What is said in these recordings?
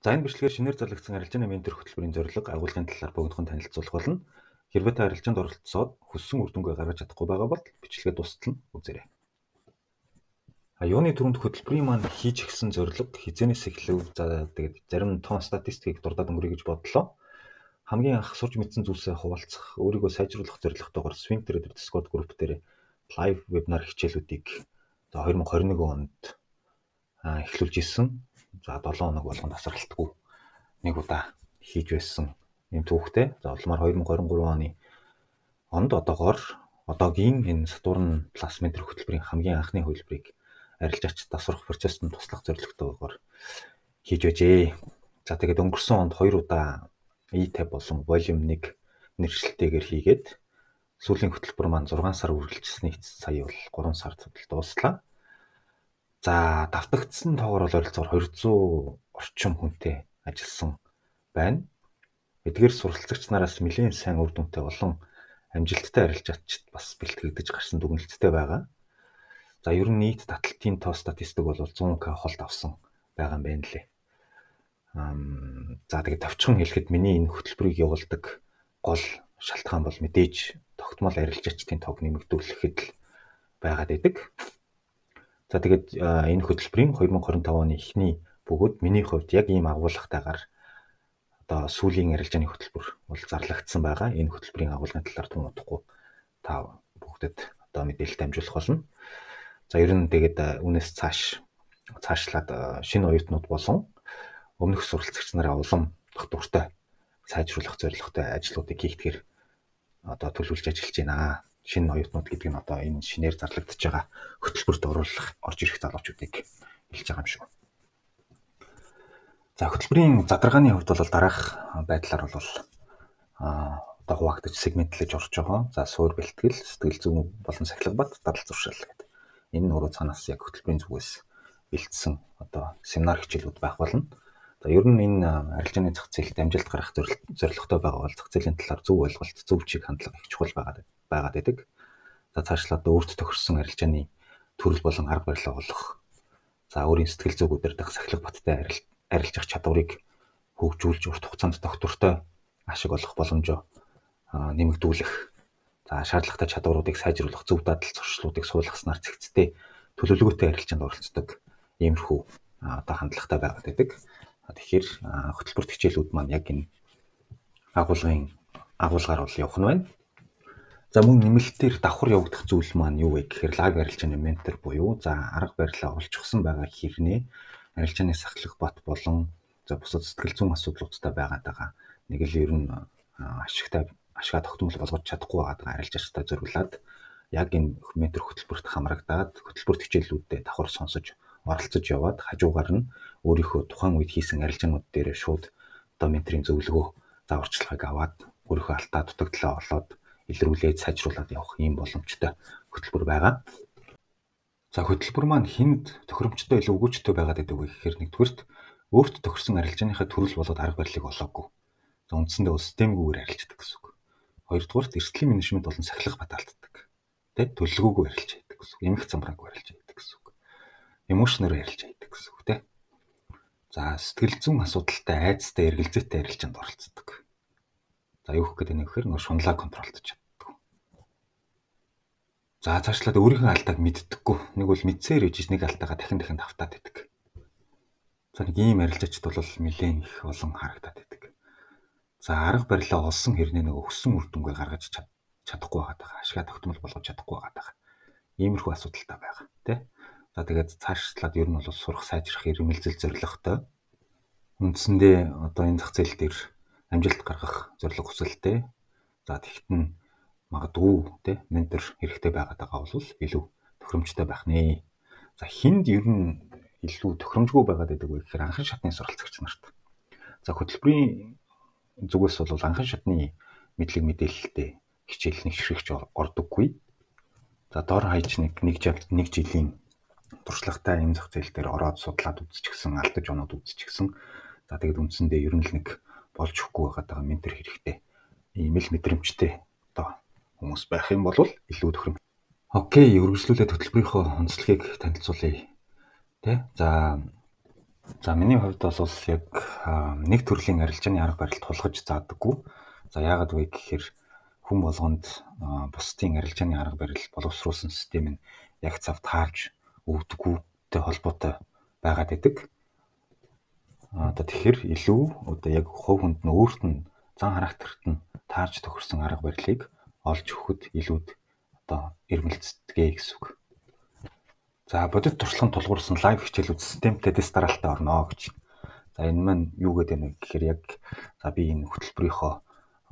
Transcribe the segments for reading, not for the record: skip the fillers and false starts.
За энэ бичлэгээр шинээр зарлагдсан арилжааны ментор хөтөлбөрийн зорилго, агуулгын талаар богинохон танилцуулах болно. Хэрвээ та арилжаанд оролцоод хүссэн үр дүнгээ гаргаж чадахгүй байгаа бол бичлэгээ дуустал нь үзээрэй. Юуны түрүүнд хөтөлбөрийн маань хийж гисэн зорилго хизэнээс эхлэв. За тэгээд зарим тоон статистикийг дурдаад өнгөрье гэж бодлоо. Хамгийн анх сурч мэдсэн зүйлсээ хуваалцах, өөрийгөө сайжруулах зорилготойгоор Sphincter Discord group дээр live вебинар хичээлүүдийг 2021 онд эхлүүлж исэн. За 7 хоног болгон тасралтгүй нэг удаа хийж байсан юм түүхтэй. За улмаар 2023 онд одоогийн энэ Сатурн Plus Mentor хөтөлбөрийн хамгийн анхны хувилбарыг арилжаач тасрах процессд нь туслах зорилготойгоор хийж байжээ. За тэгээд өнгөрсөн онд 2 удаа E-Tab болон Volume 1 нэршилтэйгээр хийгээд сүүлийн хөтөлбөр маань 6 сар үргэлжилсэний эцэст сая бол 3 сар дуслаа. За давтагдсан тоогоор бол ойролцоогоор 200 орчим хүнтэй ажилласан байна. Эдгээр суралцагч нараас нэлээд сайн үр дүнтэй болон амжилттай арилжаачд бас бэлтгэгдэж гарсан дүгнэлттэй байгаа. За ер нь нийт таталтын тоо статистик бол 100k холд авсан байгаа юм байна лээ. За тэгээд товчхон хэлэхэд миний энэ хөтөлбөрийг явуулдаг гол шалтгаан бол мэдээж тогтмол арилжаачдын тоог нэмэгдүүлэхэд л байгаад байдаг. За тэгээд энэ хөтөлбөрийн 2025 оны эхний бөгөөд миний хувьд яг ийм агуулгатайгаар одоо сүүлийн арилжааны хөтөлбөр бол зарлагдсан байгаа. Энэ хөтөлбөрийн агуулгын талаар тунуудахгүй та бүгдэд одоо мэдээлэлтэй амжуулах болно. За ер нь тэгээд үүнээс цаашлаад шинэ оюутнууд болон өмнөх суралцагч нараа улам доктортой сайжруулах зорилготой ажлуудыг хийхээр одоо төлөвлөж ажиллаж байна. Шинэ оюутнууд гэдэг нь одоо энэ шинээр зарлагдж байгаа хөтөлбөрт орж ирэх залуучуудыг хэлж байгаа юм шиг. За хөтөлбөрийн задаргааны хувьд бол дараах байдлаар бол одоо хуваагдаж сегментлэж орж байгаа. За суур бэлтгэл, сэтгэл зүйн болон сахилга бат, дадал зуршил гэдэг. Энэ нь өөрөө цаанаас яг хөтөлбөрийн зүгээс бэлдсэн одоо семинар хичээлүүд байх болно. За ер нь энэ арилжааны зах зээлд амжилт гаргах зорилготой байгаа бол зах зээлийн талаар зөв ойлголт, зөв чиг хандлага их чухал байгаад байдаг. За цаашлаад өөрт тохирсон арилжааны төрөл болон арга барилаа олох. За өөрийн сэтгэл зүгүүдээр дах сахилга баттай арилжах чадварыг хөгжүүлж урт хугацаанд доктортой ашиг олох боломжоо нэмэгдүүлэх. За шаардлагатай чадваруудыг сайжруулах, зөв дадал зуршлуудыг суулгаснаар цэгцтэй төлөвлөгөөтэй арилжаанд оролцдог иймэрхүү одоо хандлагатай байгаад байдаг. Тэгэхээр хөтөлбөрт хичээлүүд маань яг энэ агуулгаар бол явах нь байна. За мөн нэмэлтээр давхар явагдах зүйл маань юу вэ гэхээр лайв арилжааны ментор буюу за арга барилаа олчихсан байгаа хэрнээ арилжааны сахилга бат болон за бусад сэтгэл зүйн асуудлуудтай байгаа нэг л ер нь ашигтай тогтмол болгож чадахгүй байгаа арилжаачтай зориулаад яг энэ ментор хөтөлбөрт хамрагдаад хөтөлбөрт хичээллүүдэд давхар сонсож оролцож яваад хажуугаар нь өөрийнхөө тухайн үед хийсэн арилжаанууд дээр шууд одоо менторын зөвлөгөө зааварчилгааг аваад өөрийнхөө алдаа дутагдлаа олоод илрүүлээд сайжруулад явах ийм боломжтой хөтөлбөр байгаа. За хөтөлбөр маань хүнд тохиромжтой илүү өгөөжтэй байгаад байдаг вэ гэхээр нэгдүгээрт өөрт тохирсон арилжааныхаа төрөл болоод арга барилыг олоогүй. За үндсэндээ системгүйгээр арилждаг гэсэн үг. Хоёрдугаарт эрсдлийн менежмент болон сахилга бат алддаг. Тэ төлөвлөгөөгүй арилж байдаг гэсэн үг. Эмх замбраагүй арилж байдаг гэсэн үг. Эмошноор арилж байдаг гэсэн үг тэ. За сэтгэл зүйн асуудалтай айцтай эргэлзээтэй арилжаанд оролцдог. За юу гэх гэдэг нь вэхээр нөр шунлаа контролдож чаддаг. За цаашлаад өөрийнхөө алдааг мэддэггүй. Нэг бол мэдсээр ижиж нэг алдаагаа дахин давтаад байдаг. За нэг ийм арилжаачд бол нэлээд их олон харагдаад байдаг. За арга барилаа олсон хэрнээ нэг өгсөн үр дүнгээ гаргаж чадахгүй байгаа. Ашигаа тогтмол болгож чадахгүй байгаа. Иймэрхүү асуудалтай байгаа. Тэ? За тэгээд цаашлаад ер нь бол сурах сайжрах ирмэлзэл зорилготой. Үндсэндээ одоо энэ зах зээл дээр амжилт гаргах зорилго хүсэлтэй. За тэгтэн магадгүй тэ ментор хэрэгтэй байгаа бол илүү тохиромжтой байх нэ. За хүнд ер нь илүү тохиромжгүй байгаад байдаг вэ гэхээр анхан шатны суралцагч нарт. За хөтөлбөрийн зүгээс бол анхан шатны мэдлэг мэдээлэлтэй хичээл нэгшрэгч ордоггүй. За дор хаяж нэг жилийн туршлагатай энэ зах зээл дээр ороод судлаад үзчихсэн, алдаж оноод үзчихсэн. За тэгээд үндсэндээ ер нь л нэг болж өгөхгүй байгаа ментор хэрэгтэй. Ийм л мэдрэмжтэй одоо хүмүүс байх юм бол илүү тохиромжтой. Окей, үргэлжлүүлээд хөтөлбөрийнхөө онцлогийг танилцуулъя. Тэ? За За миний хувьд бол яг нэг төрлийн арилжааны арга барил тулгаж заадаггүй. За яагаад вэ гэхээр хүн болгонд бусдын арилжааны арга барил боловсруулсан систем нь яг цав таарж өгдөггүйтэй холбоотой байгаад байдаг. Одоо тэгэхээр илүү одоо яг хувь хүнд нь өөрт нь зан характерт нь таарж тохирсон арга барилыг олж өгөхөд илүүд одоо ирмэлцдэг гэсэн үг. За бодит туршлаганд тулгуурсан лайв хичээлүүд системтэй дэс дараалтад орно гэж. За энэ маань юу гэдэг вэ гэхээр яг за би энэ хөтөлбөрийнхөө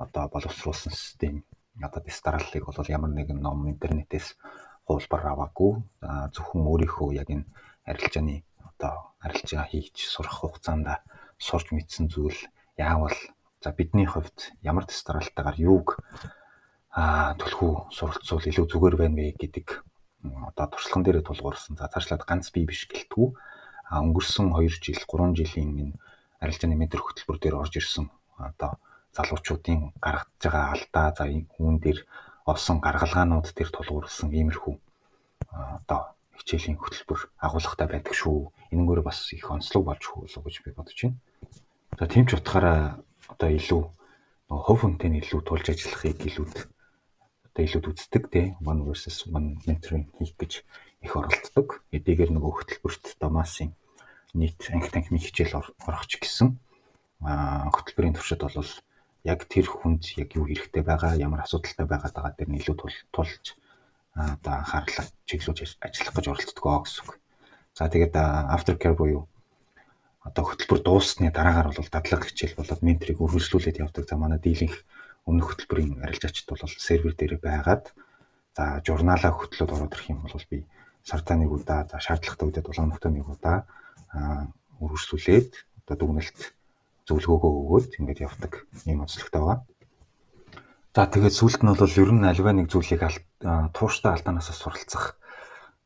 одоо боловсруулсан систем одоо дэс дарааллыг бол ямар нэгэн ном интернетээс хуулбар аваагүй. За зөвхөн өөрийнхөө яг энэ арилжааны одоо арилжаа хийж сурах хугацаанд сурч мэдсэн зүйл яавал за бидний хувьд ямар дэс дараалтаагаар юуг төлхөө суралцвал илүү зүгээр байна вэ гэдэг одоо туршлаган дээр тулгуурсан. За цаашлаад ганц би биш гэлтгүү өнгөрсөн 2 жил 3 жилийн энэ арилжааны ментор хөтөлбөр дээр орж ирсэн одоо залуучуудын гаргаж байгаа алдаа за үүн дээр олсон гаргалгаанууд дээр тулгуурсан иймэрхүү одоо хичээлийн хөтөлбөр агуулгатай байдаг шүү. Энэгээр бас их онцлог болж хуулаа гэж би бодож байна. За тийм ч утгаараа одоо илүү хувь хүнтэй илүү тулж ажиллахыг илүү үздэг те one versus one mentoring хийх гэж их оролддог. Эдгээр нөгөө хөтөлбөрт Томасын нийт анги танхимын хичээл орох ч гэсэн хөтөлбөрийн туршид бол яг тэр хүнд яг юу хэрэгтэй байгаа, ямар асуудалтай байгаа дээр нь илүү тулж одоо анхаарлаа чиглүүлж ажиллах гэж оролддог гэсэн үг. За тэгээд aftercare буюу одоо хөтөлбөр дууссаны дараагаар бол дадлага хичээл болоод менторыг үргэлжлүүлээд явдаг. За манай дийлэнх өмнөх хөтөлбөрийн арилжаачид бол сервер дээр байгаад за журналаа хөтлөөд ороод ирэх юм бол би сартаа нэг удаа за шаардлагатай үедээ 7 хоногт нэг удаа үргэлжлүүлээд одоо дүгнэлт зөвлөгөөгөө өгөөд ингэж явдаг юм онцлогтой байгаа. За тэгээд сүүлд нь бол ер нь альва нэг зүйлийг тууштай алдаанаас суралцах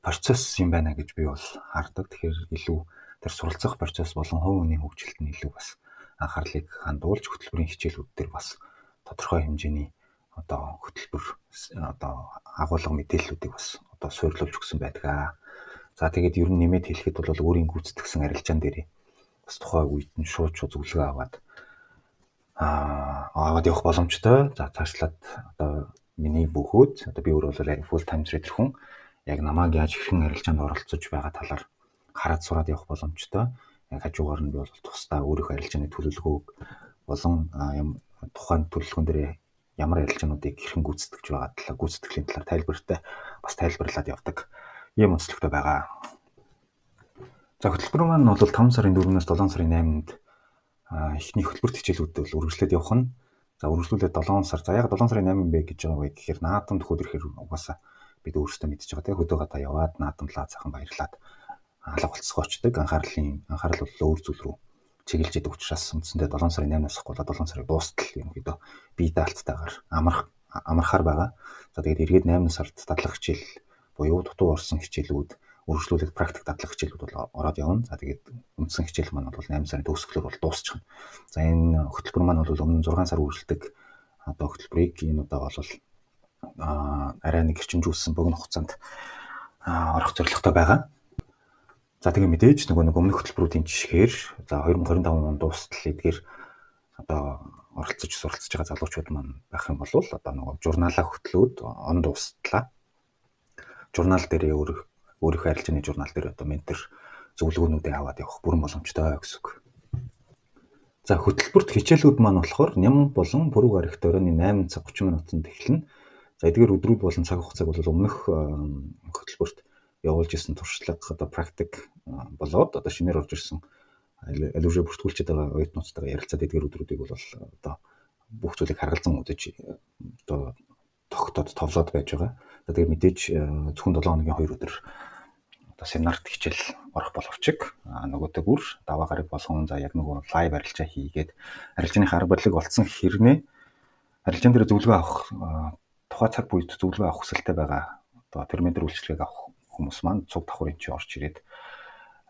процесс юм байна гэж би бол хардаг. Тэгэхээр илүү тэр суралцах процесс болон хувь хүний хөгжилд нь илүү бас анхаарлыг хандуулж хөтөлбөрийн хичээлүүд дээр бас тодорхой хэмжээний одоо хөтөлбөр одоо агуулга мэдээллүүдийг бас одоо суйрлуулж өгсөн байдаг. За тэгээд ер нь нэмээд хэлэхэд бол өөрийн гүйцэтгэсэн арилжаан дээр бас тухайн үед нь шууд зөвлөгөө аваад явах боломжтой. За цаашлаад одоо миний бүхүүд одоо би өөрөө бол full time trader хүн яг намайг яаж хэрхэн арилжаанд оролцож байгаа талаар хараад сураад явах боломжтой. Яг хажуугаар нь би бол тусдаа өөрийнхөө арилжааны төлөвлөгөөг болон тухайн төлөвлөгөөн дээр ямар арилжаануудыг хэрхэн гүйцэтгэж байгаа талаар гүйцэтгэлийн талаар тайлбартай бас тайлбарлаад явдаг юм онцлогтой байгаа. За хөтөлбөр маань бол 5 сарын 4-өөс 7 сарын 8-нд эхний хөтөлбөрт хичээлүүд бол үргэлжлээд явах нь. За үргэлжлүүлээд 7 сар. За яг 7 сарын 8 бэ гэж байгаа вэ гэхээр наадамд хөл ирэхээр угаасаа бид өөрсдөө мэдчихэж байгаа тийм хөдөө гадаа яваад наадамлаа цахан баярлаад алга болцгоо очдөг. Анхаарал бол өөр зүйл рүү чиглэж идэг учраас үндсэндээ 7 сарын 8-наас хойш 7 сарын дуустал ерөнхийдөө бие даалттайгаар амархаар байгаа. За тэгээд эргээд 8 сард дадлага хичээл буюу дутуу орсон хичээлүүд үргэлжлүүлээд практик дадлага хичээлүүд бол ороод явна. За тэгээд үндсэн хичээл маань бол 8 сарын төгсгөлөөр бол дуусчихна. За энэ хөтөлбөр маань бол өмнө 6 сар үргэлжлэдэг одоо хөтөлбөрийг энэ удаа бол арай нэг эрчимжүүлсэн богино хугацаанд орох зорилготой байгаа. За тэгээ мэдээж нөгөө өмнөх хөтөлбөрүүдийн жишгээр за 2025 он дуустал эдгээр одоо оролцож суралцж байгаа залуучууд маань байх юм бол одоо нөгөө журналаа хөтлөөд он дуустлаа. Журнал дээр өөрийнхөө арилжааны журнал дээр одоо ментор зөвлөгөөнүүдээ аваад явах бүрэн боломжтой гэсэн үг. За хөтөлбөрт хичээлүүд маань болохоор ням болон пүрэв гарагт оройн 8 цаг 30 минутанд эхэлнэ. За эдгээр өдрүүд болон цаг хугацааг бол өмнөх хөтөлбөрт явуулж исэн туршлага одоо практик болоод одоо шинээр орж ирсэн алужаа бүртгүүлчихэд байгаа оюутнуудтайгаа ярилцаад эдгээр өдрүүдийг бол одоо бүх зүйлийг харгалзан үзэж одоо тогтоод товлоод байж байгаа. За тэгээд мэдээж зөвхөн 7 хоногийн 2 өдөр одоо семинарт хичээл орох боловч нөгөөтэй бүр даваа гараг болгон за яг нөгөө лайв арилжаа хийгээд арилжааныхаа арга барилыг олцсон хэрнээ арилжаан дээр зөвлөгөө авах тухай цаг буйд зөвлөгөө авах хүсэлтэй байгаа одоо тэр ментор үйлчлэгийг авах хүмүүс маань цуг давхрын чи орж ирээд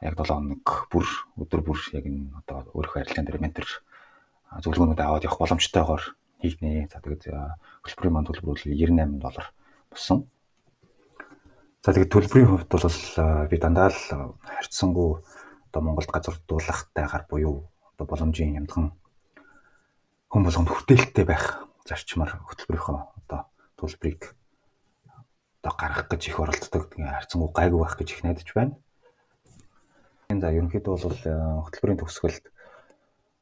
яг 7 хоног бүр өдөр бүр яг энэ одоо өөрийнхөө арилжаан дээр ментор зөвлөгөөнүүд аваад явах боломжтойгоор хийгнэ. За тэгээд хөтөлбөрийн маань төлбөр бол $98 болсон. За тэгээд төлбөрийн хувьд бол би дандаа л харьцангуй одоо Монголд газардуулахтайгаар буюу одоо боломжийн ямдхан хүн болгонд хүртээлттэй байх зарчмаар хөтөлбөрийнхөө одоо төлбөрийг одоо гаргах гэж их оролддог. Тэгээ харьцангуй гайгүй байх гэж их найдаж байна. За ерөнхийдөө бол хөтөлбөрийн төгсгөлд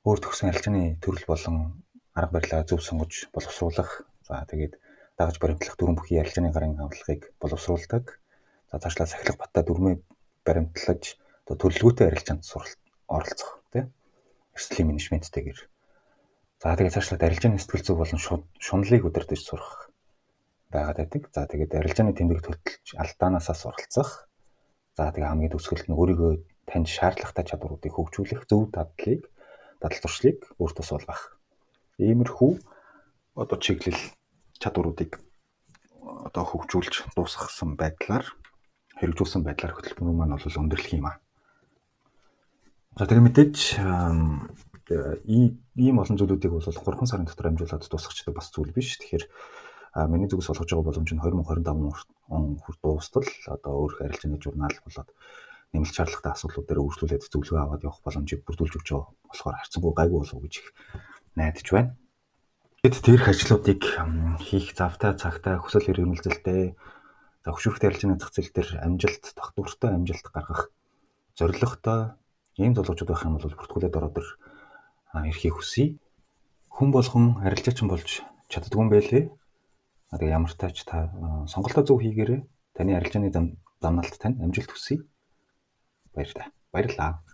өөр төгсөн арилжааны төрөл болон арга барилаа зөв сонгож боловсруулах. За тэгээд дагаж баримтлах дөрвөн бүхий арилжааны гарын авлагыг боловсруулдаг. За цаашлаа сахилга баттай дүрмээ баримтлаж одоо төлөвлөгөөтэй арилжаанд оролцох тийм эрсдлийн менежменттэйгээр. За тэгээд цаашлаад арилжааны сэтгэл зүй болон шунлыг удирдах сурах байгаад байдаг. За тэгээд арилжааны тэмдэг төлтөлж алдаанаасаа суралцах. За тэгээд хамгийн төгсгөлд нь өөрийгөө танд шаардлагатай чадваруудыг хөгжүүлэх зөв дадал зуршлыг өөртөө суулгах. Иймэрхүү одоо чиглэл чадваруудыг одоо хөгжүүлж дуусгасан байдлаар хэрэгжүүлсэн байдлаар хөтөлбөр маань бол өндөрлөх юм аа. За тэгээд мэдээж ийм олон зүйлүүдийг бол 3 сарын дотор амжуулаад дуусгачдаг бас зүйл биш. Тэгэхээр миний зүгээс олгож байгаа боломж нь 2025 он хүртэл дуустал одоо өөр арилжааны журнал болоод нэмэлт шаардлагатай асуудлууд дээр үргэлжлүүлээд зөвлөгөө аваад явах боломжийг бүрдүүлж өгч байгаа болохоор харьцангуй гайгүй болов уу гэж их найдаж байна. Тэгэд тэрх ажлуудыг хийх завтай цагтай хүсэл эрмэлзэлтэй зөвшөөрөхтэй арилжааны зах зээл дээр амжилт, тогтвортой амжилт гаргах зорилготой ийм залуучууд байх юм бол бүртгүүлээд ороод ирэхийг хүсье. Хүн болгон арилжаачин болж чаддгүй юм байлээ. Тэгээ ямар тач та сонголтоо зөв хийгээрэй. Таны арилжааны замналт тань амжилт хүсье. Баярлалаа.